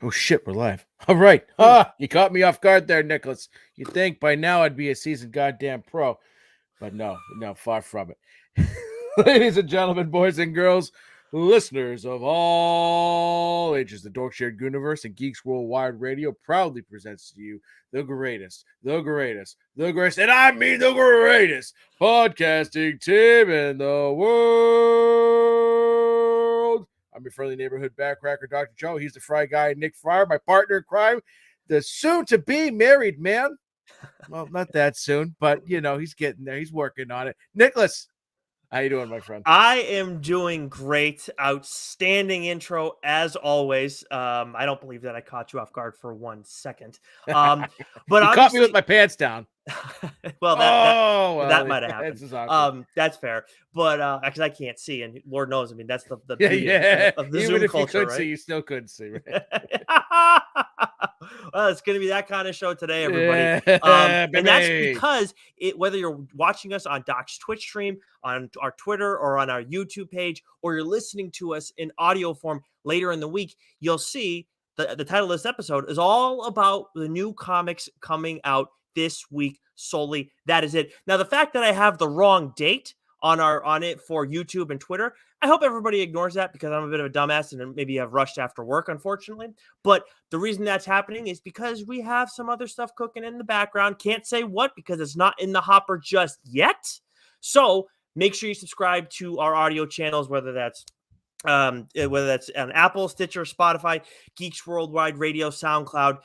Oh shit, we're live. All right. You caught me off guard there, Nicholas. You'd think by now I'd be a seasoned goddamn pro. But no, far from it. Ladies and gentlemen, boys and girls, listeners of all ages, the Dork Shared Universe and Geeks Worldwide Radio proudly presents to you the greatest, and I mean the greatest podcasting team in the world. I'm your friendly neighborhood backcracker, Dr. Joe. He's the Fry guy, Nick Friar, my partner in crime, the soon-to-be married man. Well, not that soon, but, he's getting there. He's working on it. Nicholas, how you doing, my friend? I am doing great. Outstanding intro, as always. I don't believe that I caught you off guard for 1 second. But you caught me with my pants down. Well, that might have happened. That's fair, but because I can't see, and Lord knows, I mean, that's the beauty of the Even Zoom if culture, you could right? see, you still couldn't see, right? Well, it's going to be that kind of show today, everybody. And that's because whether you're watching us on Doc's Twitch stream, on our Twitter, or on our YouTube page, or you're listening to us in audio form later in the week, you'll see the title of this episode is all about the new comics coming out this week solely. That is it. Now, the fact that I have the wrong date on it for YouTube and Twitter, I hope everybody ignores that because I'm a bit of a dumbass and maybe I've rushed after work, unfortunately. But the reason that's happening is because we have some other stuff cooking in the background. Can't say what because it's not in the hopper just yet. So make sure you subscribe to our audio channels, whether that's on Apple, Stitcher, Spotify, Geeks Worldwide Radio, SoundCloud,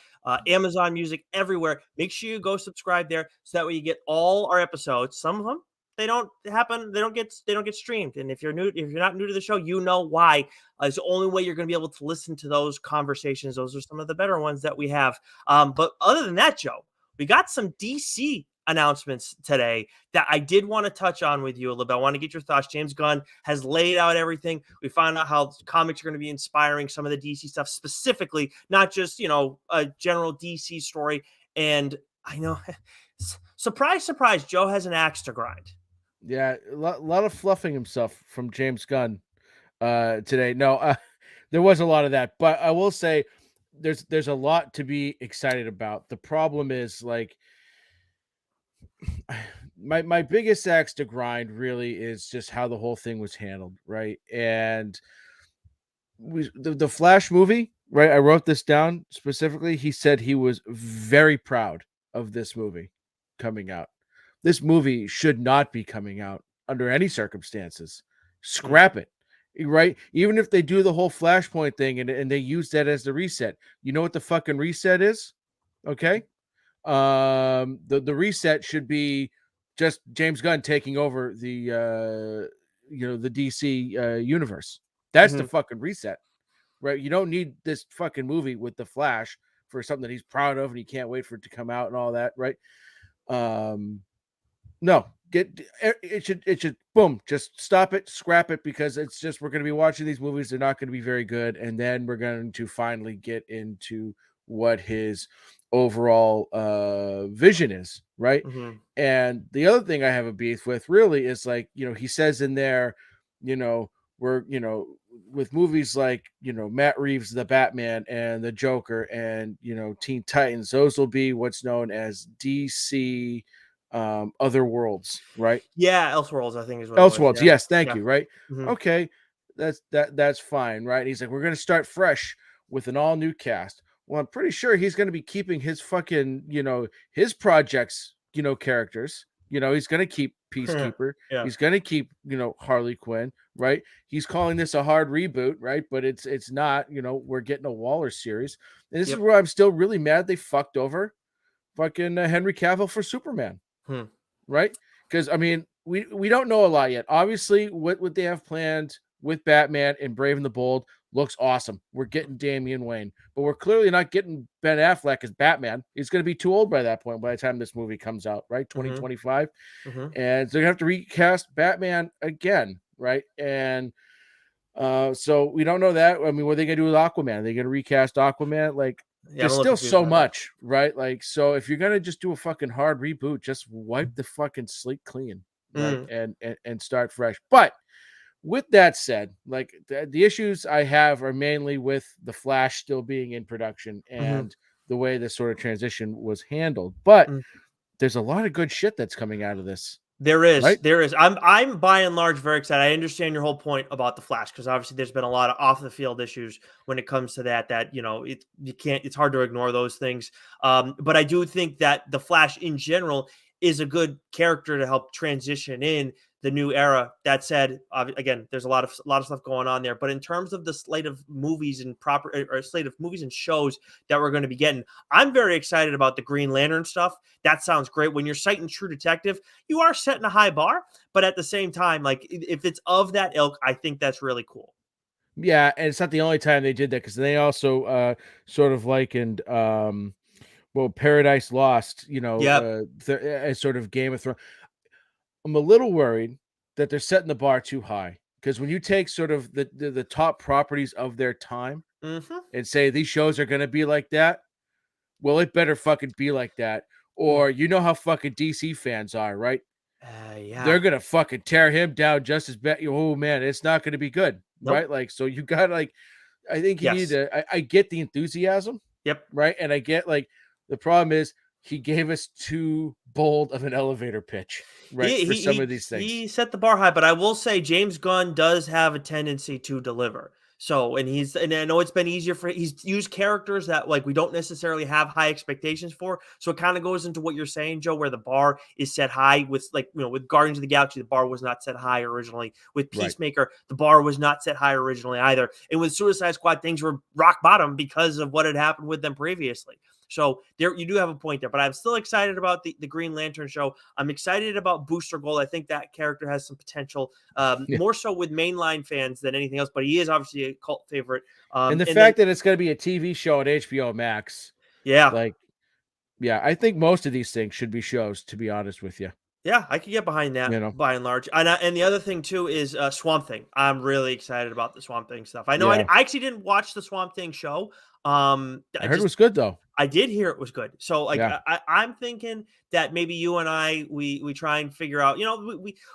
Amazon Music, everywhere. Make sure you go subscribe there so that way you get all our episodes. Some of them they don't get streamed. And if you're not new to the show, you know why. It's the only way you're going to be able to listen to those conversations. Those are some of the better ones that we have. But other than that, Joe, we got some DC announcements today that I did want to touch on with you a little bit. I want to get your thoughts. James Gunn has laid out everything. We found out how comics are going to be inspiring some of the DC stuff specifically, not just, a general DC story. And I know, surprise, surprise, Joe has an axe to grind. Yeah, a lot of fluffing himself from James Gunn today. No, there was a lot of that, but I will say there's a lot to be excited about. The problem is my biggest axe to grind really is just how the whole thing was handled, right? And the Flash movie, right? I wrote this down specifically. He said he was very proud of this movie coming out. This movie should not be coming out under any circumstances. Scrap it, right? Even if they do the whole Flashpoint thing and they use that as the reset. You know what the fucking reset is? Okay. The reset should be just James Gunn taking over the DC universe. That's the fucking reset, right? You don't need this fucking movie with the Flash for something that he's proud of and he can't wait for it to come out and all that, right? No, it should boom, just stop it, scrap it, because it's just we're going to be watching these movies. They're not going to be very good, and then we're going to finally get into what his overall vision is, right? And the other thing I have a beef with really is he says in there, we're with movies like Matt Reeves' The Batman and the Joker and Teen Titans, those will be what's known as DC other worlds, right? Yeah, Elseworlds, I think is what Elseworlds. it was, yeah. Yes, thank you. Right. Okay, that's fine, right? He's like, we're gonna start fresh with an all new cast. Well, I'm pretty sure he's gonna be keeping his fucking his projects characters. He's gonna keep Peacekeeper. Yeah. He's gonna keep Harley Quinn, right? He's calling this a hard reboot, right? But it's not. We're getting a Waller series, and this is where I'm still really mad they fucked over fucking Henry Cavill for Superman. Right? Because I mean, we don't know a lot yet. Obviously, what they have planned with Batman and Brave and the Bold looks awesome. We're getting Damian Wayne, but we're clearly not getting Ben Affleck as Batman. He's going to be too old by that point. By the time this movie comes out, right? 2025, and so they're going to have to recast Batman again, right? And so we don't know that. I mean, what are they going to do with Aquaman? Are they going to recast Aquaman? There's still so much, right? So if you're gonna just do a fucking hard reboot, just wipe the fucking slate clean, right? And start fresh. But with that said, like the issues I have are mainly with the Flash still being in production Mhm. and the way this sort of transition was handled. But Mm. there's a lot of good shit that's coming out of this, There is, right? there is. I'm by and large very excited. I understand your whole point about the Flash because obviously there's been a lot of off the field issues when it comes to that. That it you can't. It's hard to ignore those things. But I do think that the Flash in general is a good character to help transition in the new era. That said, again, there's a lot of stuff going on there. But in terms of the slate of movies and or slate of movies and shows that we're going to be getting, I'm very excited about the Green Lantern stuff. That sounds great. When you're citing True Detective, you are setting a high bar, but at the same time, like if it's of that ilk, I think that's really cool. Yeah, and it's not the only time they did that because they also sort of likened well, Paradise Lost, Yep. as sort of Game of Thrones. I'm a little worried that they're setting the bar too high because when you take sort of the top properties of their time Mm-hmm. and say these shows are going to be like that, well, it better fucking be like that. Or you know how fucking DC fans are, right? Yeah. They're gonna fucking tear him down just as bad. Oh man, it's not gonna be good, Nope. right? Like, so you got like, I think you need Yes. to. I get the enthusiasm, Yep. right? And I get like the problem is he gave us too bold of an elevator pitch, right? He For he some he of these things. he set the bar high, but I will say James Gunn does have a tendency to deliver. So, and I know it's been easier for he's used characters that like we don't necessarily have high expectations for. So it kind of goes into what you're saying, Joe, where the bar is set high with like with Guardians of the Galaxy, the bar was not set high originally. With Right. Peacemaker, the bar was not set high originally either. And with Suicide Squad, things were rock bottom because of what had happened with them previously. So there you do have a point there, but I'm still excited about the Green Lantern show. I'm excited about Booster Gold. I think that character has some potential, Yeah. more so with mainline fans than anything else. But he is obviously a cult favorite. And the And then fact that it's gonna be a TV show on HBO Max, yeah, like, yeah, I think most of these things should be shows. To be honest with you, yeah, I can get behind that you know, by and large. And the other thing too is Swamp Thing. I'm really excited about the Swamp Thing stuff. I know yeah, I actually didn't watch the Swamp Thing show. I I heard it just was good though. I did hear it was good. So like Yeah, I'm thinking that maybe you and I we try and figure out,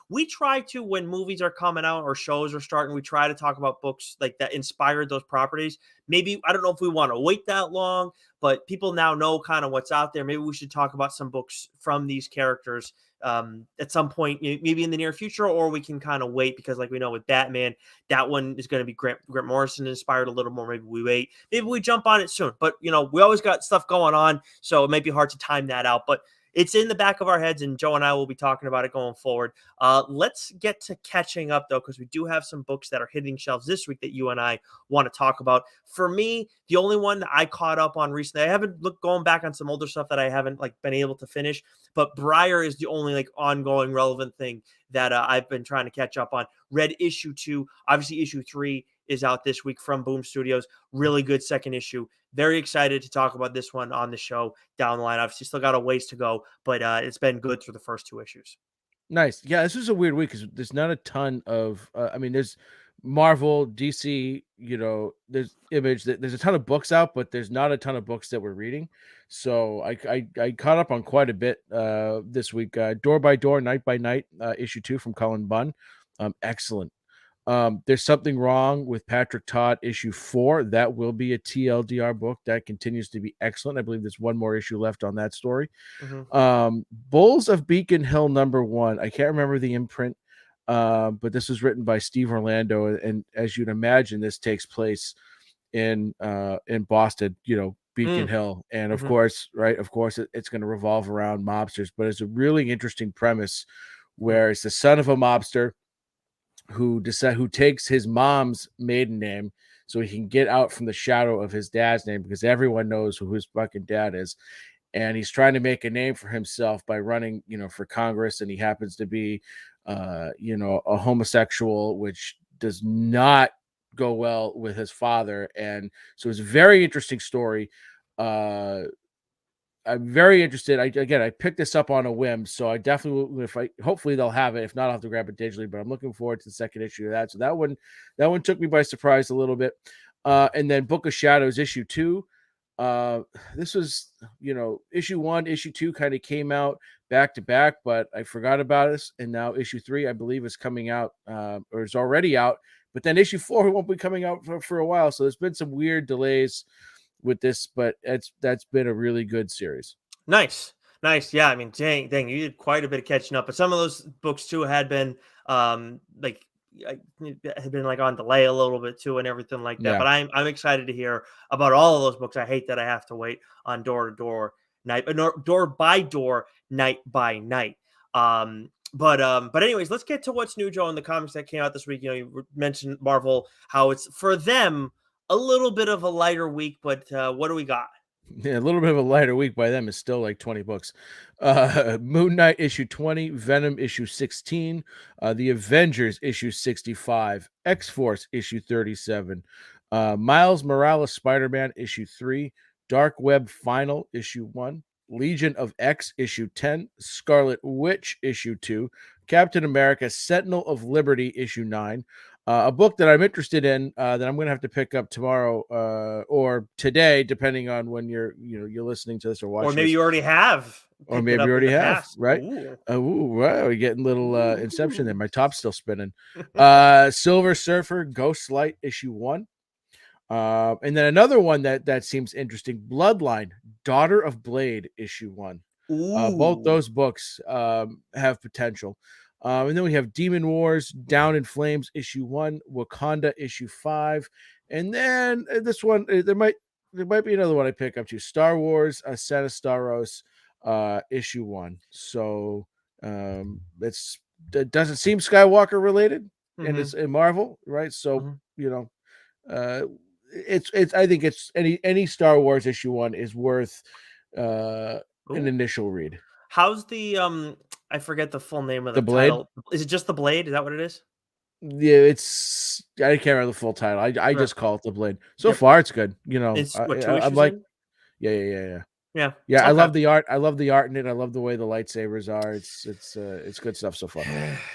we try to when movies are coming out or shows are starting, we try to talk about books like that inspired those properties. Maybe I don't know if we want to wait that long, but people now know kind of what's out there. Maybe we should talk about some books from these characters at some point, maybe in the near future, or we can kind of wait because, like we know with Batman, that one is going to be Grant Morrison inspired a little more. Maybe we wait. Maybe we jump on it soon. But we always got stuff going on, so it might be hard to time that out. But it's in the back of our heads, and Joe and I will be talking about it going forward. Let's get to catching up though, because we do have some books that are hitting shelves this week that you and I want to talk about. For me, the only one that I caught up on recently, I haven't looked going back on some older stuff that I haven't like been able to finish, but Briar is the only like ongoing relevant thing that I've been trying to catch up on. Read issue 2, obviously issue 3 is out this week from Boom Studios. Really good second issue. Very excited to talk about this one on the show down the line. Obviously, still got a ways to go, but it's been good through the first 2 issues. nice. Yeah, this is a weird week because there's not a ton of. I mean, there's Marvel, DC. There's Image. There's a ton of books out, but there's not a ton of books that we're reading. So I caught up on quite a bit this week. Door by Door, Night by Night, issue 2 from Cullen Bunn. Excellent. There's something wrong with Patrick Todd, issue 4. That will be a TLDR book that continues to be excellent. I believe there's one more issue left on that story. Mm-hmm. Bulls of Beacon Hill #1. I can't remember the imprint, but this was written by Steve Orlando, and as you'd imagine, this takes place in Boston. Beacon Hill, and of Mm-hmm. course, right, of course, it's going to revolve around mobsters. But it's a really interesting premise where it's the son of a mobster who takes his mom's maiden name so he can get out from the shadow of his dad's name because everyone knows who his fucking dad is, and he's trying to make a name for himself by running for Congress, and he happens to be a homosexual, which does not go well with his father. And so it's a very interesting story. I'm very interested. I picked this up on a whim, so I definitely will. If I hopefully they'll have it. If not, I'll have to grab it digitally. But I'm looking forward to the second issue of that. So that one took me by surprise a little bit. And then Book of Shadows issue 2. This was issue 1, issue 2 kind of came out back to back, but I forgot about us. And now issue 3, I believe, is coming out or is already out. But then issue 4 won't be coming out for a while. So there's been some weird delays with this, but that's been a really good series. Nice. Yeah. I mean, dang, you did quite a bit of catching up. But some of those books too had been like had been like on delay a little bit too and everything like that. Yeah. But I'm excited to hear about all of those books. I hate that I have to wait on door to door, door by door, night by night. But anyways, let's get to what's new, Joe, in the comics that came out this week. You know, you mentioned Marvel, how it's for them a little bit of a lighter week, but what do we got? Yeah, a little bit of a lighter week by them is still like 20 books. Moon Knight issue 20, Venom issue 16, The Avengers issue 65, X-Force issue 37, Miles Morales Spider-Man issue 3, Dark Web Final issue 1, Legion of X issue 10, Scarlet Witch issue 2, Captain America Sentinel of Liberty issue 9, a book that I'm interested in that I'm going to have to pick up tomorrow or today, depending on when you're listening to this or watching. Or maybe this. you already have. Or maybe you already have, past. right? Ooh. Wow, we're getting a little Inception there. My top's still spinning. Silver Surfer Ghost Light issue 1. And then another one that seems interesting, Bloodline, Daughter of Blade issue 1. Both those books have potential. And then we have Demon Wars, Down in Flames, issue 1, Wakanda, issue 5. And then this one, there might be another one I pick up too. Star Wars, Ascena Staros, issue 1. So it doesn't seem Skywalker related, and it's in Marvel, right? So it's I think it's any Star Wars issue 1 is worth an initial read. How's the I forget the full name of the Blade? title. Is it just The Blade? Is that what it is? Yeah, I can't remember the full title. I just call it The Blade. So far it's good. You know, It's what, 2 I'm issues like, in? yeah. Yeah. I love the art. I love the art in it. I love the way the lightsabers are. It's good stuff so far.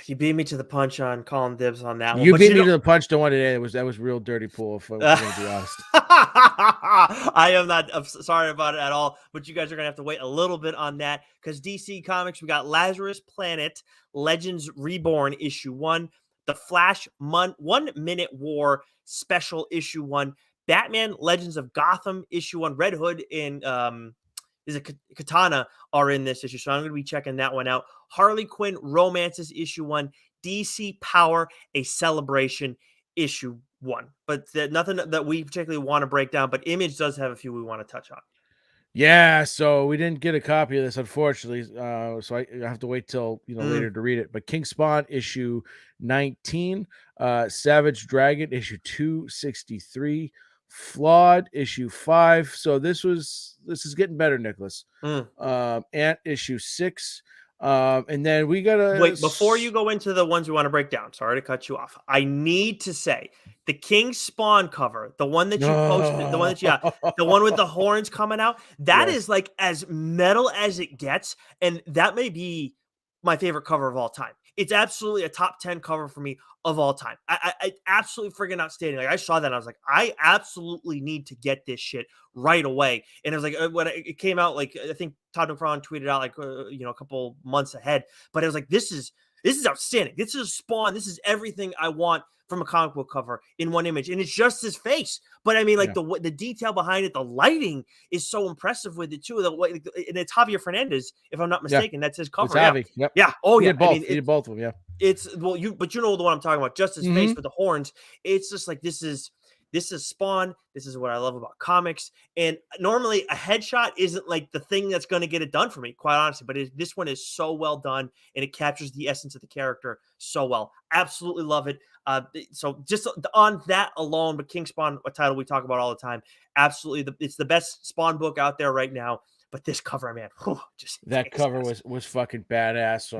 You beat me to the punch on calling dibs on that one. You beat me to the punch the one today. That was real dirty pool, if I'm going to be honest. I am not sorry about it at all, but you guys are going to have to wait a little bit on that because DC Comics, we got Lazarus Planet, Legends Reborn issue 1, The Flash 1 Minute War Special issue 1, Batman Legends of Gotham issue 1, Red Hood and is it Katana are in this issue, so I'm going to be checking that one out. Harley Quinn Romances issue 1, DC Power A Celebration issue 1, but nothing that we particularly want to break down, but Image does have a few we want to touch on. Yeah, so we didn't get a copy of this, unfortunately. So I have to wait till later to read it. But King Spawn issue 19, Savage Dragon issue 263, Flawed issue 5. So this is getting better, Nicholas. Ant issue 6. And then we gotta wait before you go into the ones we want to break down. Sorry to cut you off. I need to say the King Spawn cover, the one that you posted, the one with the horns coming out, that is like as metal as it gets, and that may be my favorite cover of all time. It's absolutely a top 10 cover for me of all time. I absolutely friggin' outstanding. Like I saw that and I was like, I absolutely need to get this shit right away. And it was like when it came out, like I think Todd McFarlane tweeted out like a couple months ahead. But it was like this is outstanding. This is Spawn. This is everything I want from a comic book cover in one image, and it's just his face. But I mean, like the detail behind it, the lighting is so impressive with it too. And it's Javier Fernandez, if I'm not mistaken. That's his cover. It's Javi. Yep. Yeah. Oh he yeah. Did both. He did both of them. Yeah. It's but you know the one I'm talking about. Just his face with the horns. It's just like this is Spawn. This is what I love about comics. And normally a headshot isn't like the thing that's going to get it done for me, quite honestly. But this one is so well done, and it captures the essence of the character so well. Absolutely love it. So just on that alone, but King Spawn, a title we talk about all the time, absolutely, it's the best Spawn book out there right now. But this cover, man, just that cover was fucking badass. So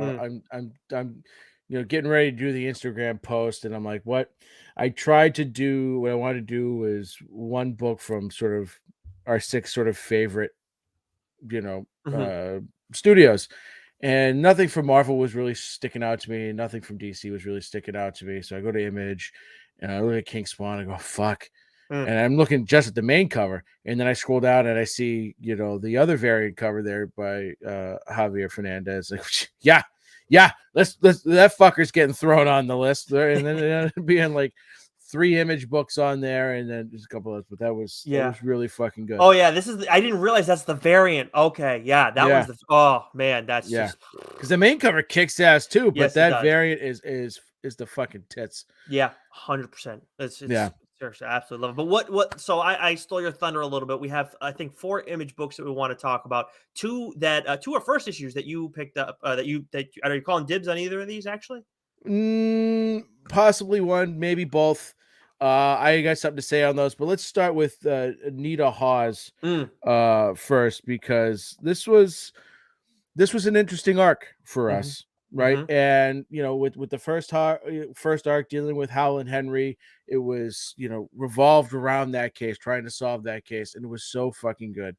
I'm getting ready to do the Instagram post, and I'm like, what I tried to do, what I wanted to do was one book from sort of our 6 sort of favorite, studios, and nothing from Marvel was really sticking out to me. Nothing from DC was really sticking out to me. So I go to Image and I look at King Spawn and I go, fuck, Mm. and I'm looking just at the main cover, and then I scroll down and I see, the other variant cover there by Javier Fernandez. Like, yeah, let's that fucker's getting thrown on the list there, and then it ended up being like 3 image books on there, and then just a couple others. But that was Yeah. really fucking good. Oh yeah, I didn't realize that's the variant. Okay, yeah, that one's Yeah, the. Oh man, that's yeah, just. because the main cover kicks ass too, but Yes, it that does. variant is the fucking tits. Yeah, 100%. Yeah. It's seriously, I absolutely love it. But what? So I stole your thunder a little bit. We have I think 4 image books that we want to talk about. Two are first issues that you picked up. Are you calling dibs on either of these actually? Possibly one, maybe both. I got something to say on those, but let's start with Anita Hawes Mm, first, because this was an interesting arc for mm-hmm, us, right? mm-hmm, And with the first arc dealing with Hal and Henry, it was revolved around that case, trying to solve that case, and it was so fucking good.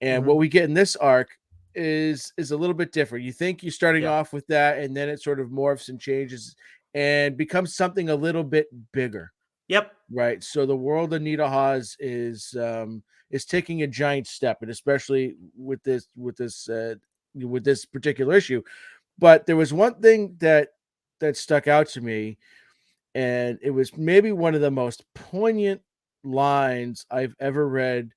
And mm-hmm. what we get in this arc is a little bit different. You think you're starting Yeah. off with that, and then it sort of morphs and changes and becomes something a little bit bigger, Yep. right? So the world of Nita Haas is taking a giant step, and especially with this particular issue. But there was one thing that stuck out to me, and it was maybe one of the most poignant lines I've ever read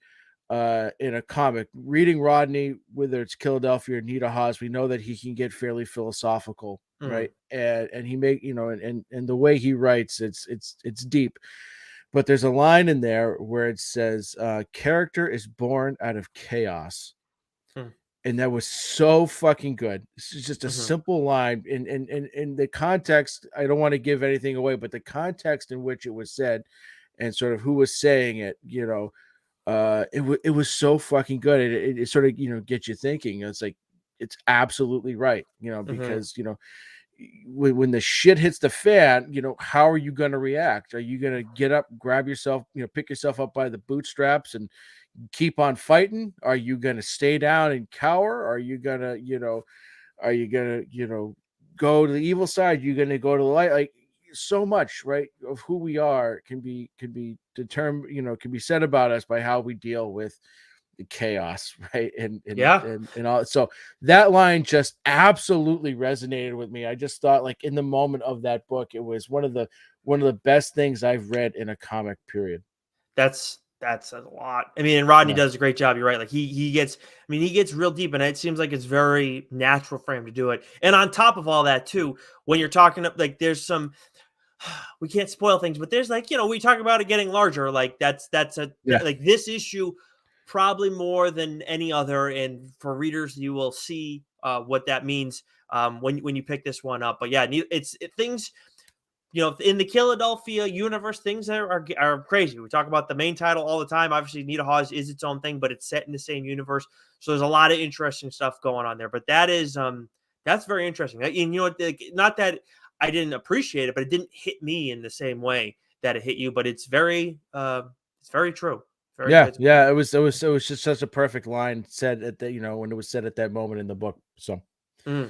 in a comic. Reading Rodney, whether it's Philadelphia or Nita Haas, we know that he can get fairly philosophical, Mm, right? And he make and the way he writes, it's deep. But there's a line in there where it says, "Character is born out of chaos." mm, And that was so fucking good. This is just a mm-hmm. simple line. In the context, I don't want to give anything away, but the context in which it was said and sort of who was saying it, it was so fucking good. It sort of gets you thinking. It's like it's absolutely right, Mm-hmm. because when the shit hits the fan, how are you going to react? Are you going to get up, grab yourself, pick yourself up by the bootstraps and keep on fighting? Are you going to stay down and cower? Are you going to, go to the evil side? You're going to go to the light? Like, so much, right, of who we are can be determined, can be said about us by how we deal with the chaos, right? And and Yeah. and and all. So that line just absolutely resonated with me. I just thought, like, in the moment of that book, it was one of the best things I've read in a comic, period. That says a lot. I mean, and Rodney Yeah. does a great job. You're right. Like he gets. I mean, he gets real deep, and it seems like it's very natural for him to do it. And on top of all that, too, when you're talking like there's some. We can't spoil things, but there's like we talk about it getting larger. Like Yeah. like this issue probably more than any other, and for readers, you will see what that means when you pick this one up. But yeah, things in the Philadelphia universe, things are crazy. We talk about the main title all the time. Obviously, Nita Hawes is its own thing, but it's set in the same universe. So there's a lot of interesting stuff going on there. But that's very interesting. And not that I didn't appreciate it, but it didn't hit me in the same way that it hit you. But it's very true. Very Yeah, good. yeah, it was just such a perfect line said at the when it was said at that moment in the book. So Mm.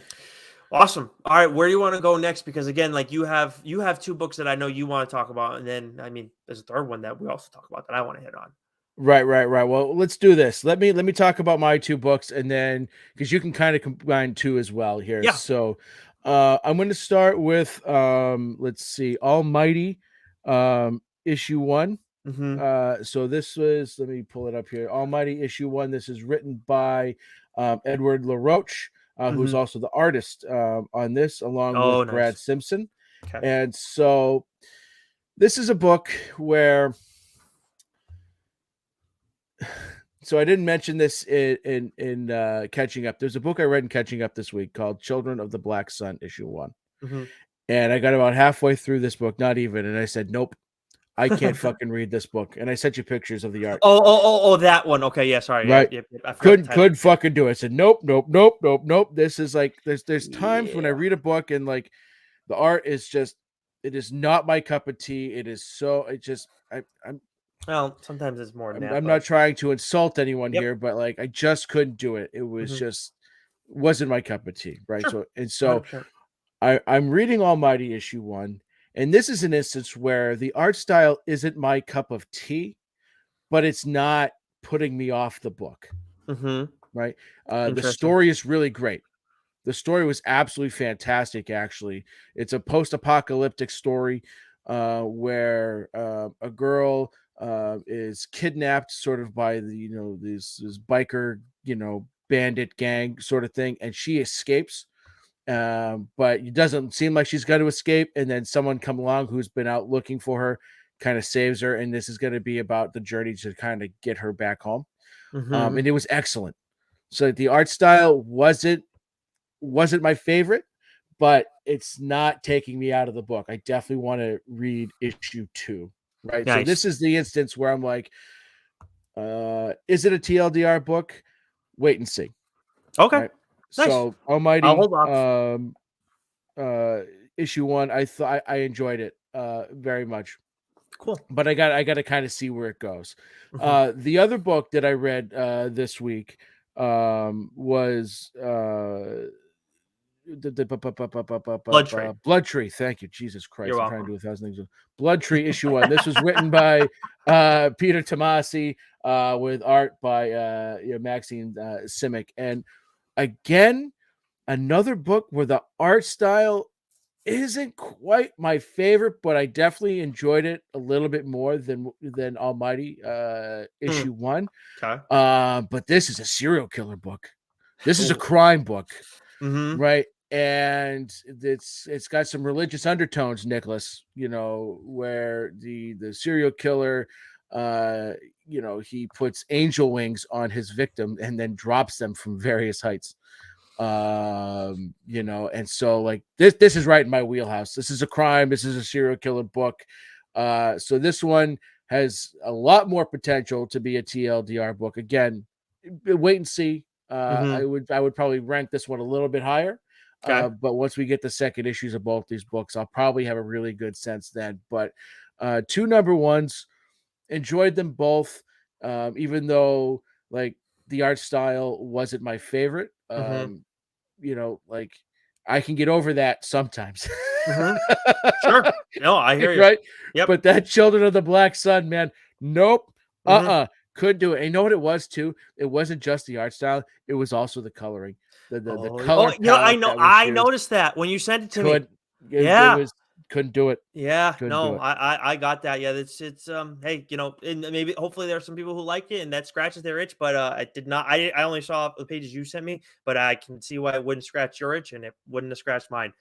Awesome. All right, where do you want to go next? Because again, like you have 2 books that I know you want to talk about, and then I mean, there's a third one that we also talk about that I want to hit on. right. Well, let's do this. Let me talk about my 2 books, and then because you can kind of combine 2 as well here. Yeah. So I'm going to start with let's see, Almighty, issue 1. Mm-hmm. So this was, let me pull it up here. Almighty issue 1. This is written by Edward LaRoche, who's Mm-hmm. also the artist on this, along Oh, with Brad nice. Simpson. Okay. And so this is a book where, so I didn't mention this in catching up. There's a book I read in catching up this week called Children of the Black Sun, issue 1. Mm-hmm. And I got about halfway through this book, not even, and I said, nope, I can't fucking read this book. And I sent you pictures of the art. Oh, that one. Okay, yeah, sorry. Yeah, Right. yeah, yeah, I forgot the Couldn't title. could fucking do it. I said, nope. This is like, there's times when I Yeah. read a book and, like, the art is just, it is not my cup of tea. It is so, it just I'm Well, sometimes it's more than I'm, that, I'm but not trying to insult anyone yep. here, but, like, I just couldn't do it. It was Mm-hmm. just wasn't my cup of tea. Right. Sure. So, and so 100%. I'm reading Almighty issue 1, And this is an instance where the art style isn't my cup of tea, but it's not putting me off the book. Mm-hmm. Right. The Interesting. story is really great. The story was absolutely fantastic, actually. It's a post-apocalyptic story where a girl is kidnapped sort of by this biker, bandit gang sort of thing, and she escapes. But it doesn't seem like she's going to escape. And then someone come along who's been out looking for her, kind of saves her. And this is going to be about the journey to kind of get her back home. Mm-hmm. And it was excellent. So the art style wasn't my favorite, but it's not taking me out of the book. I definitely want to read issue 2. Right. So Nice. this is the instance where I'm like, is it a TLDR book? Wait and see. Okay. Right. Nice. So I'll Almighty, hold off. issue 1, I thought I enjoyed it very much. Cool. But I got to kind of see where it goes. Mm-hmm. The other book that I read this week was Blood Tree. Blood Tree. Thank you, Jesus You're Christ! I'm trying to welcome. do 1,000 things. Blood Tree issue 1. This was written by Peter Tomasi with art by Maxine Simic, and again, another book where the art style isn't quite my favorite, but I definitely enjoyed it a little bit more than Almighty issue 1. Okay. But this is a serial killer book. This is a crime book, Mm-hmm. right? And it's got some religious undertones, Nicholas. Where the serial killer, he puts angel wings on his victim and then drops them from various heights. And so like this is right in my wheelhouse. This is a crime. This is a serial killer book. So this one has a lot more potential to be a TLDR book. Again, wait and see. Mm-hmm. I would probably rank this one a little bit higher. Okay. But once we get the second issues of both these books, I'll probably have a really good sense then. But 2 number ones, enjoyed them both. Even though like the art style wasn't my favorite. Mm-hmm. Like I can get over that sometimes. Mm-hmm. Sure. No, I hear you. Right? Yep. But that Children of the Black Sun, man, nope. Mm-hmm. Couldn't do it. And you know what it was too? It wasn't just the art style, it was also the coloring. The color palette that was I used. noticed that when you sent it to me. Could it Yeah. was couldn't do it. Yeah, Couldn't do no, it. I got that. Yeah, it's hey, and maybe hopefully there are some people who like it and that scratches their itch, but I did not. I only saw the pages you sent me, but I can see why it wouldn't scratch your itch and it wouldn't have scratched mine.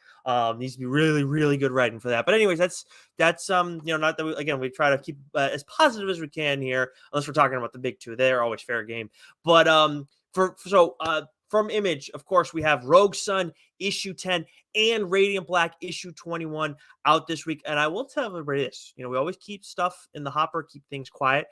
Needs to be really, really good writing for that. But anyways, that's not that again we try to keep as positive as we can here, unless we're talking about the big two. They're always fair game. But from Image, of course, we have Rogue Sun issue 10 and Radiant Black issue 21 out this week. And I will tell everybody this, we always keep stuff in the hopper, keep things quiet.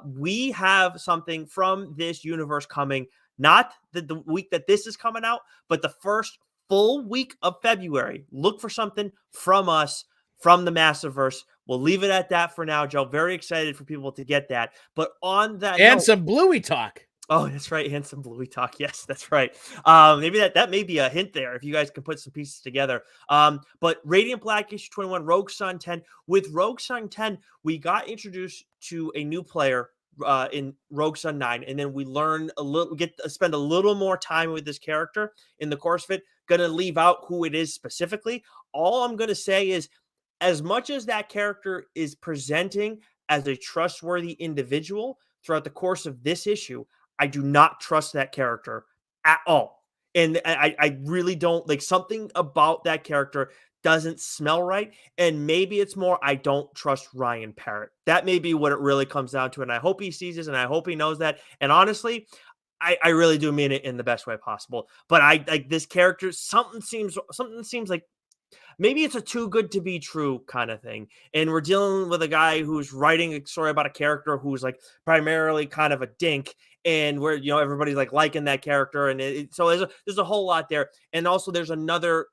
We have something from this universe coming, not the week that this is coming out, but the first full week of February. Look for something from us, from the Massiverse. We'll leave it at that for now, Joe. Very excited for people to get that. But on that And note, some Bluey talk. Oh, that's right. Handsome Bluey talk. Yes, that's right. Maybe that may be a hint there if you guys can put some pieces together. But Radiant Black issue 21, Rogue Sun 10. With Rogue Sun 10, we got introduced to a new player in Rogue Sun 9, and then we learn spend a little more time with this character in the course of it. Gonna leave out who it is specifically. All I'm gonna say is, as much as that character is presenting as a trustworthy individual throughout the course of this issue, I do not trust that character at all. And I really don't. Like, something about that character doesn't smell right. And maybe it's more, I don't trust Ryan Parrott. That may be what it really comes down to. And I hope he sees this and I hope he knows that. And honestly, I really do mean it in the best way possible. But I like this character. Something seems like maybe it's a too good to be true kind of thing. And we're dealing with a guy who's writing a story about a character who's like primarily kind of a dink, and where everybody's like liking that character, and so there's a whole lot there. And also there's another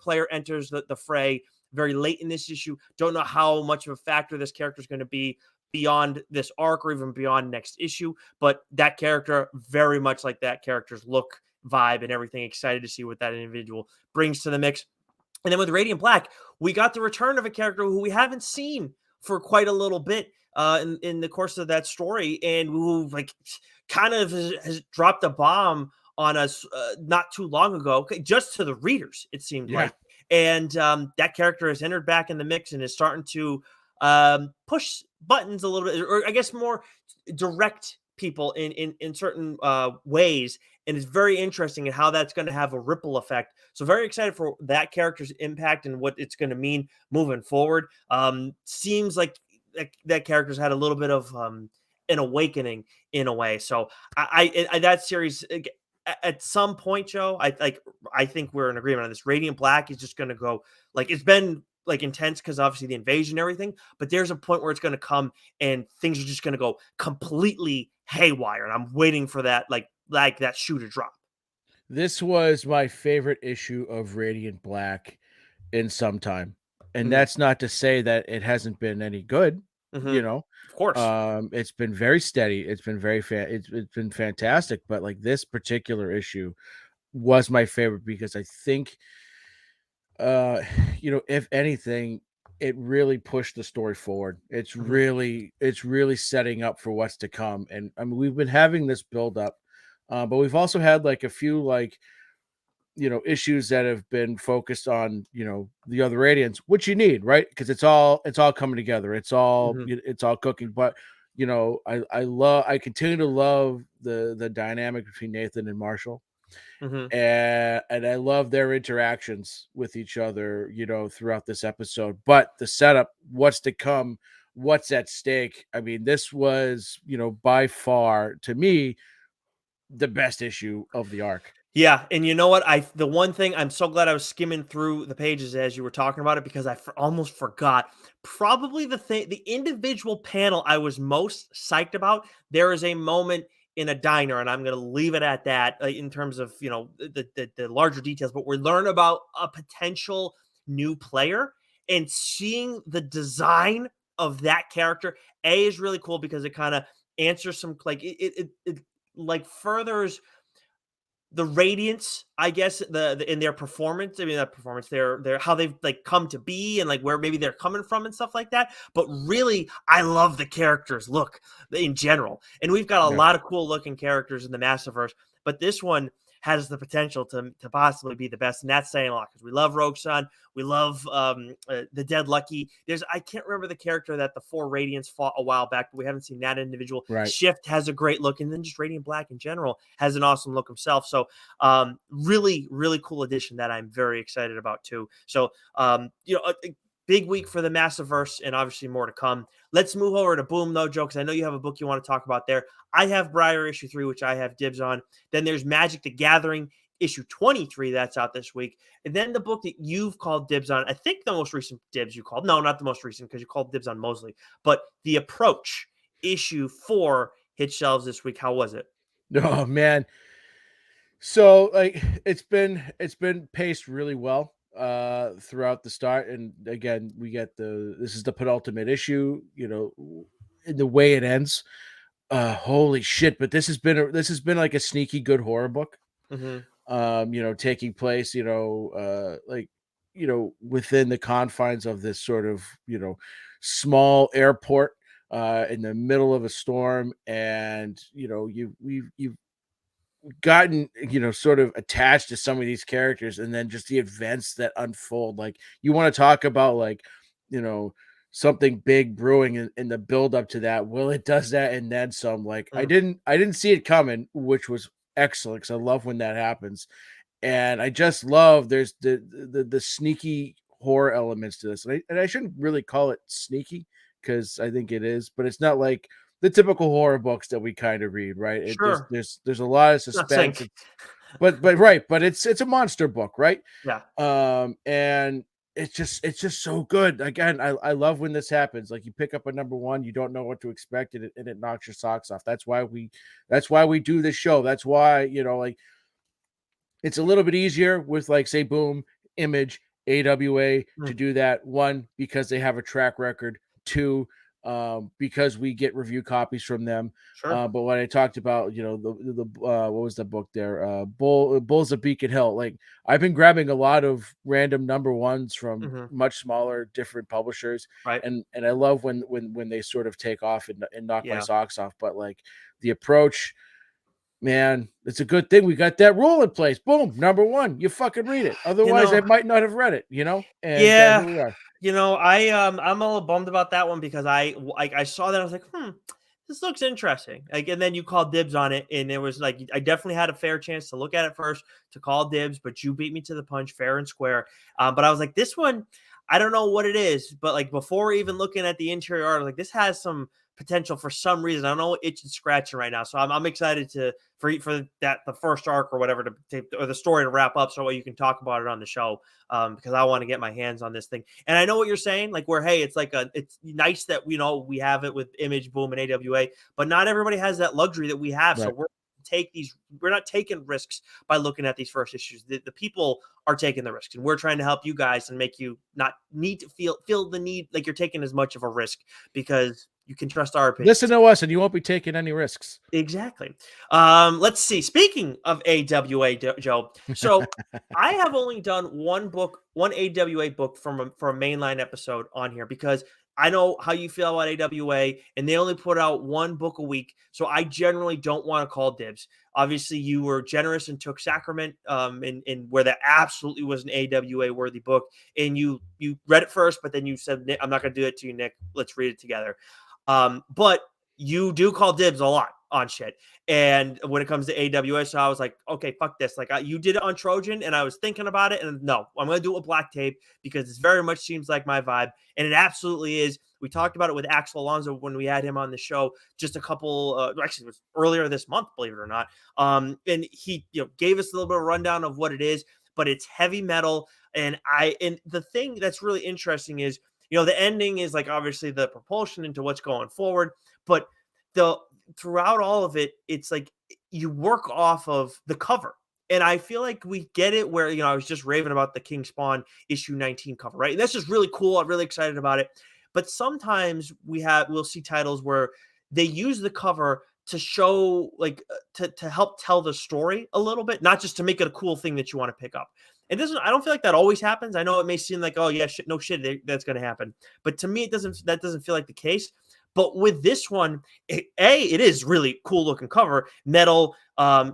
player enters the fray very late in this issue. Don't know how much of a factor this character is going to be beyond this arc or even beyond next issue, but that character very much like that character's look, vibe, and everything. Excited to see what that individual brings to the mix. And then with Radiant Black, we got the return of a character who we haven't seen for quite a little bit in the course of that story, and who like kind of has dropped a bomb on us not too long ago, just to the readers, it seemed Yeah. like. And that character has entered back in the mix and is starting to push buttons a little bit, or I guess more direct people in certain ways, and it's very interesting in how that's going to have a ripple effect. So very excited for that character's impact and what it's going to mean moving forward. Seems like that character's had a little bit of an awakening in a way. So that series at some point, Joe, I think we're in agreement on this. Radiant Black is just going to go like it's been like intense because obviously the invasion and everything, but there's a point where it's going to come and things are just going to go completely haywire, and I'm waiting for that like that shoe to drop. This was my favorite issue of Radiant Black in some time. And Mm, that's not to say that it hasn't been any good, mhm. you know. Of course. It's been very steady. It's been it's been fantastic, but like this particular issue was my favorite because I think uh if anything, it really pushed the story forward. Mhm, It's really setting up for what's to come. And I mean, we've been having this build up, but we've also had like a few like issues that have been focused on the other radiants, which you need, right? Because it's all coming together. mhm, It's all cooking. But I continue to love the dynamic between Nathan and Marshall, mhm. and I love their interactions with each other, throughout this episode. But the setup, what's to come, what's at stake. I mean, this was, by far to me the best issue of the arc. Yeah, and you know what? The one thing I'm so glad I was skimming through the pages as you were talking about it because almost forgot. Probably the individual panel I was most psyched about. There is a moment in a diner, and I'm going to leave it at that in terms of the larger details. But we learn about a potential new player and seeing the design of that character. Is really cool because it kind of answers some like it like furthers the radiance, I guess, the in their performance. I mean, that performance, their how they've like come to be and like where maybe they're coming from and stuff like that. But really, I love the characters look in general, and we've got a Yeah. lot of cool looking characters in the Massiverse. But this one has the potential to possibly be the best, and that's saying a lot because we love Rogue Sun, we love the Dead Lucky. I can't remember the character that the four Radiants fought a while back, but we haven't seen that individual. Right. Shift has a great look, and then just Radiant Black in general has an awesome look himself. So really, really cool addition that I'm very excited about too. So a big week for the Massiverse, and obviously more to come. Let's move over to Boom though, Joe, because I know you have a book you want to talk about there. I have Briar issue 3, which I have dibs on. Then there's Magic the Gathering issue 23 that's out this week. And then the book that you've called dibs on, I think the most recent dibs you called. No, not the most recent because you called dibs on Mosley, but The Approach issue 4 hit shelves this week. How was it? Oh man. So like it's been paced really well throughout the start. And again, we get this is the penultimate issue, in the way it ends. Holy shit, but this has been like a sneaky good horror book. Mm-hmm. Taking place, like, within the confines of this sort of, small airport in the middle of a storm. And you've gotten, sort of attached to some of these characters, and then just the events that unfold. Like, you want to talk about like, you know something big brewing in the build up to that. Well, it does that and then some. Like, I didn't see it coming, which was excellent because I love when that happens. And I just love there's the sneaky horror elements to this. And I shouldn't really call it sneaky because I think it is, but it's not like the typical horror books that we kind of read, right? It there's Sure. there's there's a lot of Not suspense. sync. But right, but it's a monster book, right? Yeah. And it's just so good. Again, I love when this happens. Like, you pick up a number one, you don't know what to expect, and it knocks your socks off. That's why we do this show. That's why, like, it's a little bit easier with, like, say, Boom, Image, AWA to Mm, do that. One, because they have a track record. Two, because we get review copies from them. Sure. But when I talked about, the what was the book there? Bulls of Beacon Hill. Like, I've been grabbing a lot of random number ones from Mhm. much smaller, different publishers, Right. and I love when they sort of take off and knock my Yeah. socks off. But like the approach, man, it's a good thing we got that rule in place. Boom, number one, you fucking read it. You Otherwise, I know, might not have read it. And here yeah, we are. I'm a little bummed about that one because I saw that I was like, this looks interesting. Like, and then you called dibs on it, and it was like I definitely had a fair chance to look at it first to call dibs, but you beat me to the punch, fair and square. But I was like, this one, I don't know what it is, but like before even looking at the interior art, I was like, this has some potential for some reason. I don't know what itch is scratching right now, so I'm excited for that the first arc or whatever or the story to wrap up, so you can talk about it on the show. Because I want to get my hands on this thing. And I know what you're saying, like where hey, it's nice that we have it with Image, Boom, and AWA, but not everybody has that luxury that we have. So Right. we're not taking risks by looking at these first issues. The people are taking the risks, and we're trying to help you guys and make you not need to feel the need like you're taking as much of a risk because you can trust our opinions. Listen to us, and you won't be taking any risks. Exactly. Let's see. Speaking of AWA, Joe, so I have only done one AWA book for a mainline episode on here because I know how you feel about AWA, and they only put out one book a week. So I generally don't want to call dibs. Obviously, you were generous and took Sacrament, in where that absolutely was an AWA worthy book, and you read it first, but then you said, Nick, I'm not going to do it to you, Nick. Let's read it together. But you do call dibs a lot on shit. And when it comes to AWA, so I was like, okay, fuck this. Like, you did it on Trojan, and I was thinking about it, and no, I'm going to do it with Black Tape because it very much seems like my vibe, and it absolutely is. We talked about it with Axel Alonso when we had him on the show just a couple, actually, it was earlier this month, believe it or not. And he, gave us a little bit of a rundown of what it is, but it's heavy metal, and the thing that's really interesting is, the ending is like obviously the propulsion into what's going forward, but the throughout all of it, it's like you work off of the cover. And I feel like we get it where, I was just raving about the King Spawn issue 19 cover, right? And that's just really cool. I'm really excited about it. But sometimes we'll see titles where they use the cover to show like to help tell the story a little bit, not just to make it a cool thing that you want to pick up. And this is, I don't feel like that always happens. I know it may seem like, oh yeah, shit, no shit, that's going to happen. But to me, that doesn't feel like the case. But with this one, it is really cool looking cover, metal.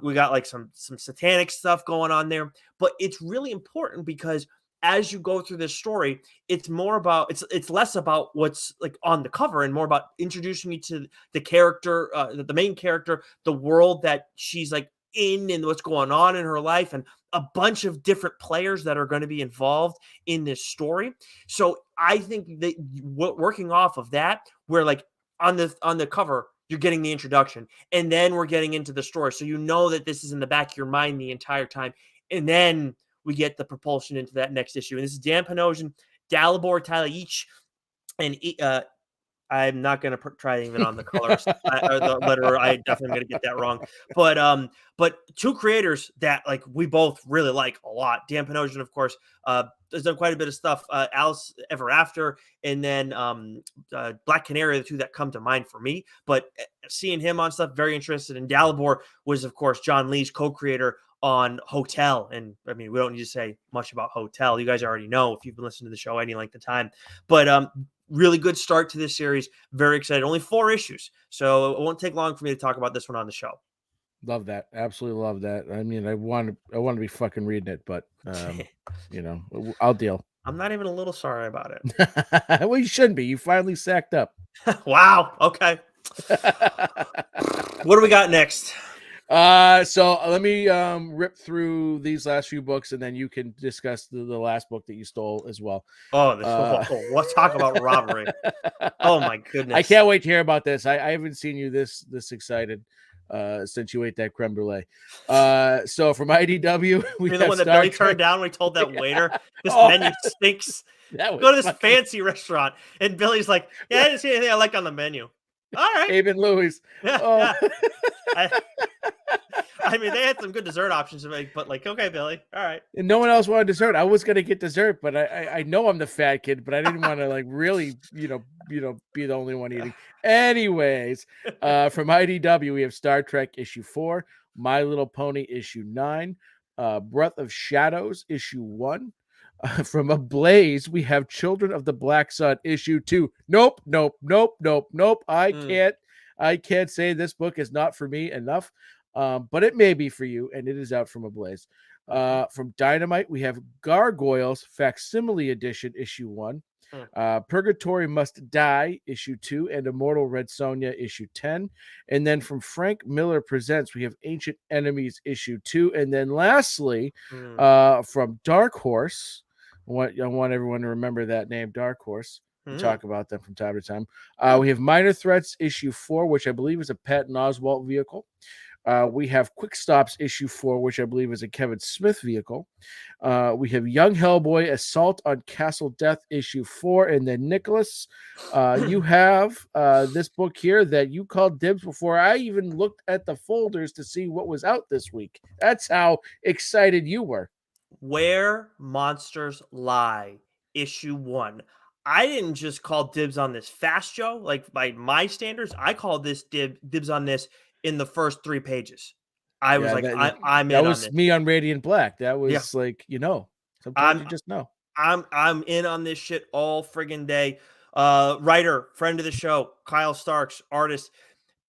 We got like some satanic stuff going on there, but it's really important because as you go through this story, it's more about it's less about what's like on the cover and more about introducing you to the character, the main character, the world that she's like in and what's going on in her life, and a bunch of different players that are going to be involved in this story. So I think that working off of that, where like on the cover, you're getting the introduction, and then we're getting into the story. So that this is in the back of your mind the entire time. And then we get the propulsion into that next issue. And this is Dan Panosian, Dalibor Talic, and I'm not going to try even on the colors or the letter. I definitely going to get that wrong. But two creators that like we both really like a lot. Dan Panosian, of course, has done quite a bit of stuff. Alice Ever After, and then Black Canary, the two that come to mind for me. But seeing him on stuff, very interested. And Dalibor was, of course, John Lee's co-creator on Hotel. And I mean, we don't need to say much about Hotel. You guys already know if you've been listening to the show any length of time. But really good start to this series. Very excited. Only 4 issues, so it won't take long for me to talk about this one on the show. Love that. Absolutely love that. I mean, I want to be fucking reading it, but I'll deal. I'm not even a little sorry about it. Well, you shouldn't be. You finally sacked up. Wow. Okay. What do we got next? So let me rip through these last few books, and then you can discuss the last book that you stole as well. Let's talk about robbery. Oh my goodness! I can't wait to hear about this. I haven't seen you this excited since you ate that creme brulee. So from IDW, we the one that Billy turned down when we told that waiter this menu stinks. Go to this fancy restaurant, and Billy's like, "Yeah, I didn't see anything I like on the menu." All right, Abe and Louis. Yeah. I mean, they had some good dessert options, but like, okay, Billy, all right. And no one else wanted dessert. I was gonna get dessert, but I know I'm the fat kid, but I didn't want to like really, be the only one eating. Anyways, from IDW, we have Star Trek issue 4, My Little Pony issue 9, Breath of Shadows issue 1. From Ablaze, we have Children of the Black Sun issue 2. Nope, nope, nope, nope, nope. I can't say this book is not for me enough. But it may be for you, and it is out from Ablaze. Okay. From Dynamite, we have Gargoyles Facsimile Edition, issue 1. Purgatory Must Die, issue 2, and Immortal Red Sonja, issue 10. And then from Frank Miller Presents, we have Ancient Enemies, issue 2. And then lastly, from Dark Horse, I want everyone to remember that name, Dark Horse. We talk about them from time to time. We have Minor Threats, issue 4, which I believe is a Patton Oswalt vehicle. We have Quick Stops issue 4, which I believe is a Kevin Smith vehicle. We have Young Hellboy Assault on Castle Death issue 4. And then Nicholas, you have this book here that you called dibs before I even looked at the folders to see what was out this week. That's how excited you were. Where Monsters Lie, issue 1. I didn't just call dibs on this fast, Joe. Like by my standards, I called this dibs on this in the first 3 pages. I was like, I'm that in was on this. me on Radiant Black. That Yeah. was like, sometimes I'm you just know. I'm in on this shit all friggin' day. Writer, friend of the show, Kyle Starks, artist,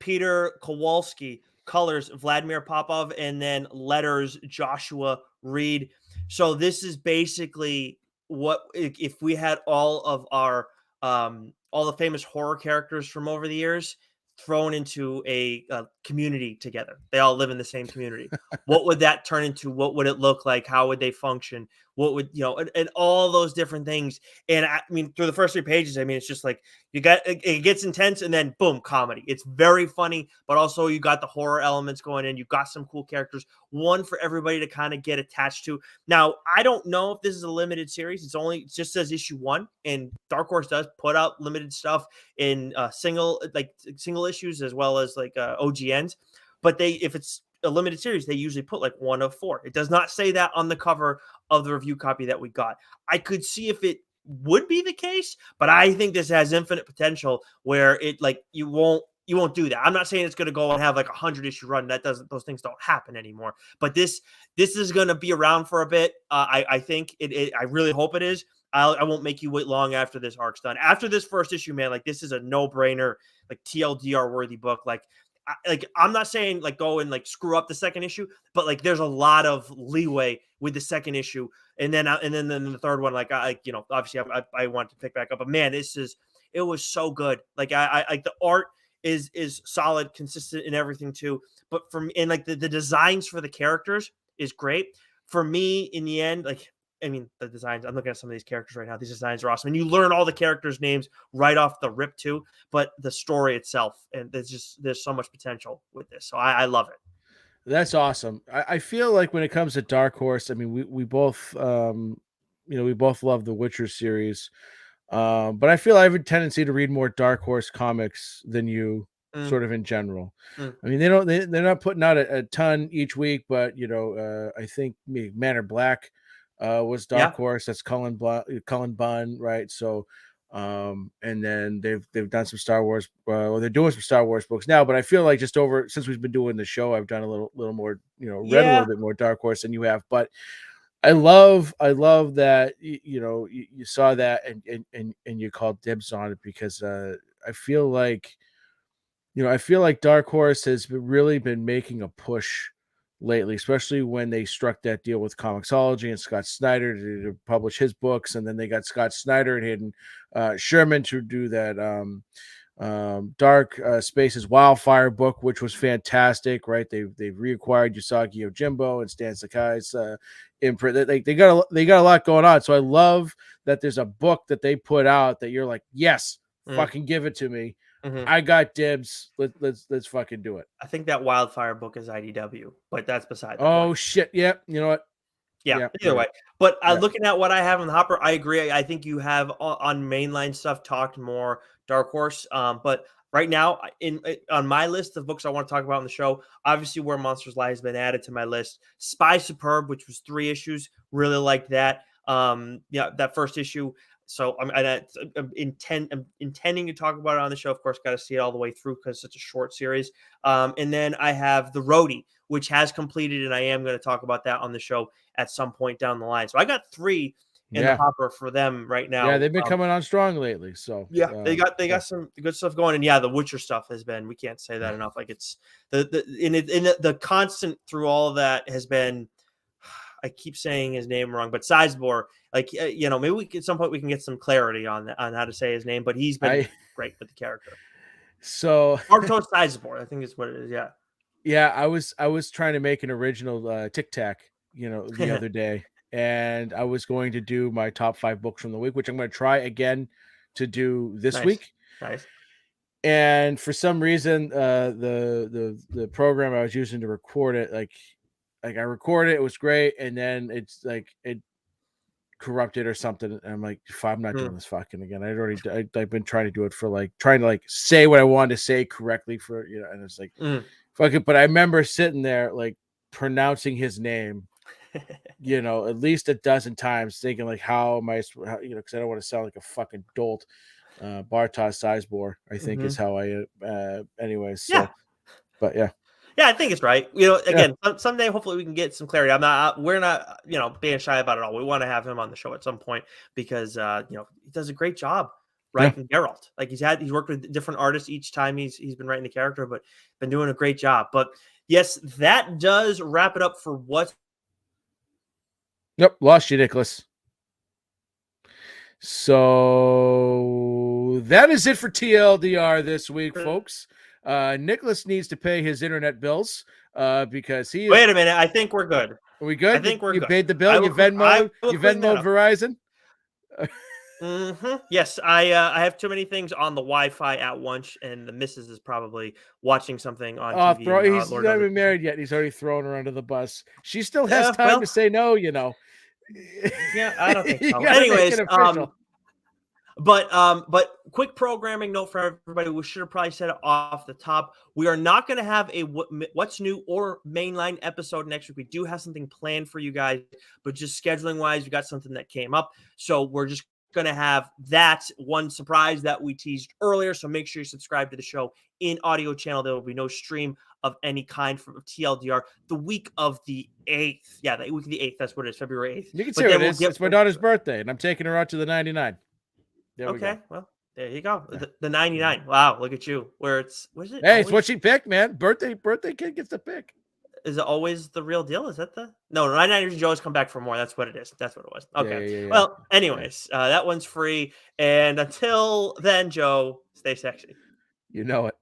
Peter Kowalski, colors, Vladimir Popov, and then letters, Joshua Reed. So this is basically what if we had all of our all the famous horror characters from over the years thrown into a community together. They all live in the same community. What would that turn into? What would it look like? How would they function? What would and all those different things. And I mean, through the first 3 pages, I mean, it's just like it gets intense, and then boom, comedy. It's very funny, but also you got the horror elements going in. You got some cool characters, one for everybody to kind of get attached to. Now, I don't know if this is a limited series. It just says issue 1, and Dark Horse does put out limited stuff in single issues as well as like OGNs. But if it's a limited series, they usually put like 1 of 4. It does not say that on the cover of the review copy that we got. I could see if it would be the case, but I think this has infinite potential where it like you won't do that. I'm not saying it's going to go and have like 100-issue run. Those things don't happen anymore. But this is going to be around for a bit. I think I really hope it is. I won't make you wait long after this arc's done. After this first issue, man, like this is a no-brainer, like TLDR worthy book. I'm not saying like go and like screw up the second issue, but like there's a lot of leeway with the second issue, and then the third one, like obviously I want to pick back up, but man, it was so good. Like I like the art is solid, consistent in everything too. But for me, and like the designs for the characters is great. For me, in the end, like I mean, the designs, I'm looking at some of these characters right now. These designs are awesome. And you learn all the characters' names right off the rip, too. But the story itself, and there's so much potential with this. So I love it. That's awesome. I feel like when it comes to Dark Horse, I mean, we both, we both love the Witcher series. But I feel I have a tendency to read more Dark Horse comics than you, sort of in general. I mean, they're not putting out a ton each week, but I think Man or Black was Dark Horse. That's Cullen Bunn, right? So, and then they've done some Star Wars. Well, they're doing some Star Wars books now, but I feel like just since we've been doing the show, I've done a little more, read a little bit more Dark Horse than you have, but. I love that you saw that and you called dibs on it because I feel like Dark Horse has really been making a push lately, especially when they struck that deal with Comixology and Scott Snyder to publish his books, and then they got Scott Snyder and Hayden Sherman to do that Dark Spaces Wildfire book, which was fantastic, right? They've reacquired Usagi Yojimbo and Stan Sakai's imprint. They got a lot going on. So I love that there's a book that they put out that you're like, yes, fucking give it to me. I got dibs. Let's fucking do it. I think that Wildfire book is IDW, but that's beside the point. point. Shit. Yeah. You know what? Yeah, Yeah, either yeah, way. But yeah. looking at what I have in the hopper, I agree. I think you have on mainline stuff talked more Dark Horse. But right now, on my list of books I want to talk about on the show, obviously Where Monsters Lie has been added to my list. Spy Superb, which was 3 issues, really liked that. Yeah, that first issue. So I'm intending to talk about it on the show. Of course, got to see it all the way through because it's such a short series. And then I have The Roadie, which has completed, and I am going to talk about that on the show at some point down the line. So I got 3 in the Yeah. hopper for them right Yeah, now. they've been coming on strong lately. So Yeah, they got yeah. some good stuff going, and yeah, the Witcher stuff has been. We can't say that enough. Like it's the constant through all of that has been. I keep saying his name wrong, but Sizemore. Like maybe at some point we can get some clarity on how to say his name. But he's been I great with the character. so Bartosz Sizemore, I think is what it is. Yeah. yeah, I was trying to make an original Tic Tac, the other day, and I was going to do my top 5 books from the week, which I'm going to try again to do this Nice, week. nice. And for some reason, the program I was using to record it, like I recorded it, it was great, and then it's like it corrupted or something. And I'm like, I'm not doing this fucking again. I've been trying to do it for like trying to like say what I wanted to say correctly for and it's like fuck it. But I remember sitting there like pronouncing his name, at least a dozen times, thinking like, how am I, because I don't want to sound like a fucking dolt. Bartosz Sizemore, I think, is how I. Anyways, so, Yeah. but yeah. Yeah, I think it's right. Again, someday hopefully we can get some clarity. We're not, being shy about it all. We want to have him on the show at some point because, he does a great job writing Geralt. Like he's worked with different artists each time he's been writing the character, but been doing a great job. But yes, that does wrap it up for what. Yep, lost you, Nicholas. So that is it for TLDR this week, folks. Nicholas needs to pay his internet bills because he is. Wait a minute, I think we're good. Are we good? I think we're you good. paid the bill. You Venmo Verizon. Yes, I have too many things on the Wi-Fi at once, and the missus is probably watching something on TV. Bro, he's not even married yet. He's already thrown her under the bus. She still has time to say no. Yeah, I don't think so. Anyways, but quick programming note for everybody. We should have probably said it off the top. We are not going to have a what's new or mainline episode next week. We do have something planned for you guys, but just scheduling wise, we got something that came up. So we're just going to have that one surprise that we teased earlier. So make sure you subscribe to the show in audio channel. There will be no stream of any kind from TLDR the week of the 8th. Yeah, the week of the 8th. That's what it is, February 8th. You can say what it is. It's my daughter's birthday, and I'm taking her out to the 99. Okay, well, there you go. Yeah. The 99. Wow, look at you. Was it? Hey, it's what she picked, man. Birthday kid gets to pick. Is it always the real deal? Is that no 99ers always come back for more. That's what it is. That's what it was. Okay. Yeah. Well, anyways, that one's free. And until then, Joe, stay sexy. You know it.